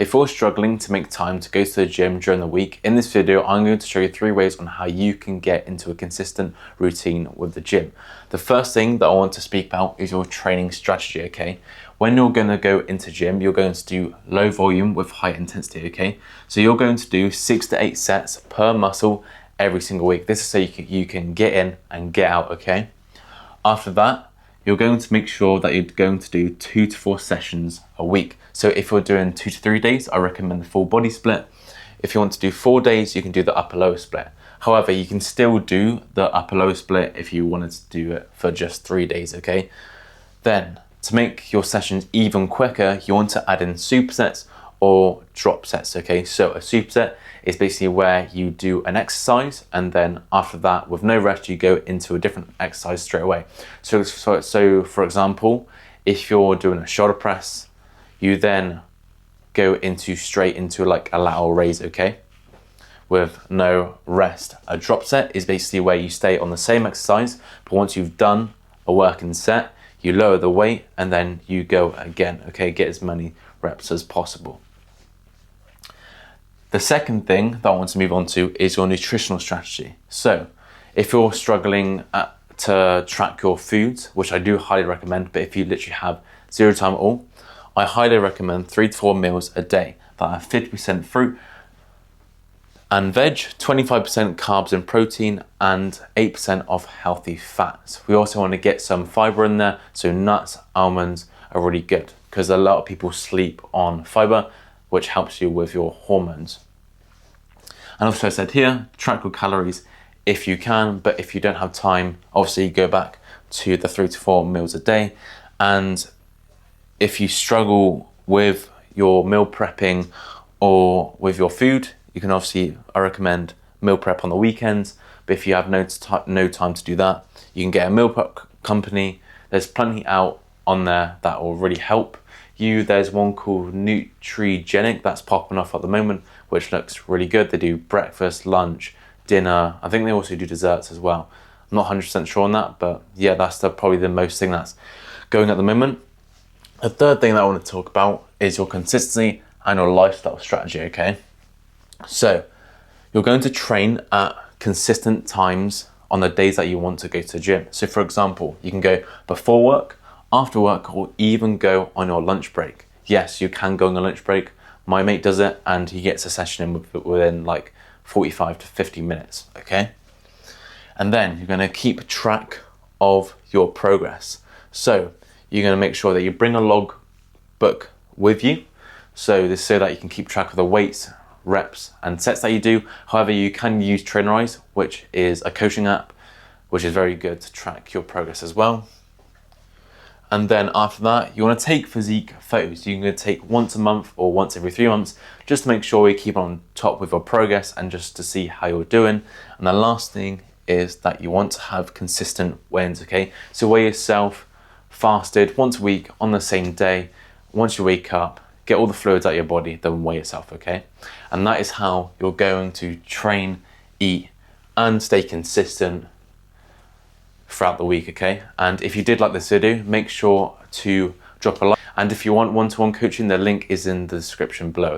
If you're struggling to make time to go to the gym during the week, in this video I'm going to show you 3 ways on how you can get into a consistent routine with the gym. The first thing that I want to speak about is your training strategy, okay? When you're going to go into gym, you're going to do low volume with high intensity, okay? So you're going to do 6 to 8 sets per muscle every single week. This is so you can get in and get out, okay? After that, you're going to make sure that you're going to do 2 to 4 sessions a week. So if you're doing 2 to 3 days, I recommend the full body split. If you want to do 4 days, you can do the upper lower split. However, you can still do the upper lower split if you wanted to do it for just 3 days, okay? Then, to make your sessions even quicker, you want to add in supersets or drop sets, okay? So a superset is basically where you do an exercise and then after that, with no rest, you go into a different exercise straight away. So for example, if you're doing a shoulder press, you then go straight into like a lateral raise, okay? With no rest. A drop set is basically where you stay on the same exercise, but once you've done a working set, you lower the weight and then you go again, okay? Get as many reps as possible. The second thing that I want to move on to is your nutritional strategy. So if you're struggling to track your foods, which I do highly recommend, but if you literally have zero time at all, I highly recommend 3 to 4 meals a day that are 50% fruit and veg, 25% carbs and protein, and 8% of healthy fats. We also want to get some fiber in there, so nuts, almonds are really good because a lot of people sleep on fiber, which helps you with your hormones. And also I said here, track your calories if you can, but if you don't have time, obviously go back to the 3 to 4 meals a day. And if you struggle with your meal prepping or with your food, you can obviously, I recommend meal prep on the weekends, but if you have no time to do that, you can get a meal prep company. There's plenty out on there that will really help you. There's one called Nutrigenic that's popping off at the moment, which looks really good. They do breakfast, lunch, dinner. I think they also do desserts as well. I'm not 100% sure on that, but yeah, that's probably the most thing that's going at the moment. The third thing that I want to talk about is your consistency and your lifestyle strategy, okay? So you're going to train at consistent times on the days that you want to go to the gym. So for example, you can go before work, after work, or even go on your lunch break. Yes, you can go on your lunch break. My mate does it and he gets a session in within like 45 to 50 minutes, okay? And then you're gonna keep track of your progress. So you're gonna make sure that you bring a log book with you. So this so that you can keep track of the weights, reps and sets that you do. However, you can use Trainerize, which is a coaching app, which is very good to track your progress as well. And then after that, you want to take physique photos. You can take once a month or once every 3 months, just to make sure you keep on top with your progress and just to see how you're doing. And the last thing is that you want to have consistent weigh-ins, okay? So weigh yourself fasted once a week on the same day. Once you wake up, get all the fluids out of your body, then weigh yourself, okay? And that is how you're going to train, eat, and stay consistent throughout the week, okay? And if you did like this video, make sure to drop a like. And if you want one-to-one coaching, the link is in the description below.